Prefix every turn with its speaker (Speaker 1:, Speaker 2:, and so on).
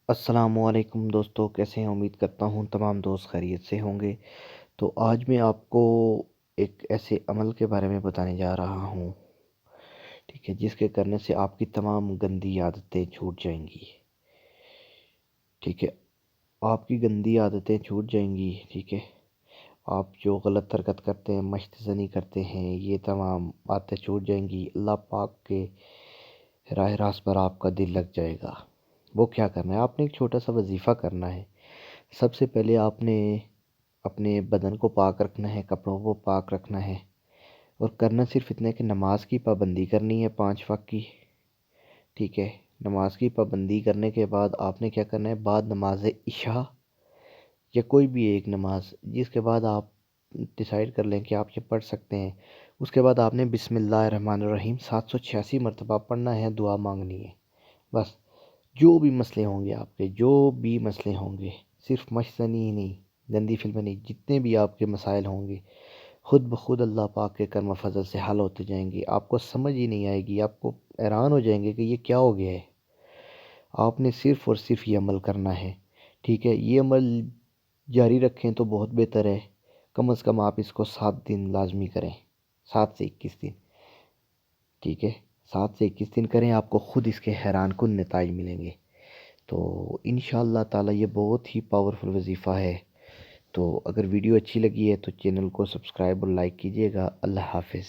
Speaker 1: السلام علیکم دوستو، کیسے ہیں؟ امید کرتا ہوں تمام دوست خیریت سے ہوں گے۔ تو آج میں آپ کو ایک ایسے عمل کے بارے میں بتانے جا رہا ہوں، ٹھیک ہے، جس کے کرنے سے آپ کی تمام گندی عادتیں چھوٹ جائیں گی، ٹھیک ہے۔ آپ کی گندی عادتیں چھوٹ جائیں گی، ٹھیک ہے۔ آپ جو غلط حرکت کرتے ہیں، مشت زنی کرتے ہیں، یہ تمام باتیں چھوٹ جائیں گی۔ اللہ پاک کے راہ راست پر آپ کا دل لگ جائے گا۔ وہ کیا کرنا ہے؟ آپ نے ایک چھوٹا سا وظیفہ کرنا ہے۔ سب سے پہلے آپ نے اپنے بدن کو پاک رکھنا ہے، کپڑوں کو پاک رکھنا ہے، اور کرنا صرف اتنا ہے کہ نماز کی پابندی کرنی ہے 5 وقت کی، ٹھیک ہے۔ نماز کی پابندی کرنے کے بعد آپ نے کیا کرنا ہے؟ بعد نماز عشاء یا کوئی بھی ایک نماز جس کے بعد آپ ڈیسائیڈ کر لیں کہ آپ یہ پڑھ سکتے ہیں، اس کے بعد آپ نے بسم اللہ الرحمن الرحیم 786 مرتبہ پڑھنا ہے، دعا مانگنی ہے، بس۔ جو بھی مسئلے ہوں گے آپ کے، جو بھی مسئلے ہوں گے، صرف مشتنی ہی نہیں، گندی فلمیں نہیں، جتنے بھی آپ کے مسائل ہوں گے، خود بخود اللہ پاک کے کرم و فضل سے حل ہوتے جائیں گے۔ آپ کو سمجھ ہی نہیں آئے گی، آپ کو حیران ہو جائیں گے کہ یہ کیا ہو گیا ہے۔ آپ نے صرف اور صرف یہ عمل کرنا ہے، ٹھیک ہے۔ یہ عمل جاری رکھیں تو بہت بہتر ہے۔ کم از کم آپ اس کو 7 دن لازمی کریں، 7 سے 21 دن، ٹھیک ہے۔ 7 سے 21 دن کریں، آپ کو خود اس کے حیران کن نتائج ملیں گے۔ تو انشاءاللہ تعالی یہ بہت ہی پاورفل وظیفہ ہے۔ تو اگر ویڈیو اچھی لگی ہے تو چینل کو سبسکرائب اور لائک کیجیے گا۔ اللہ حافظ۔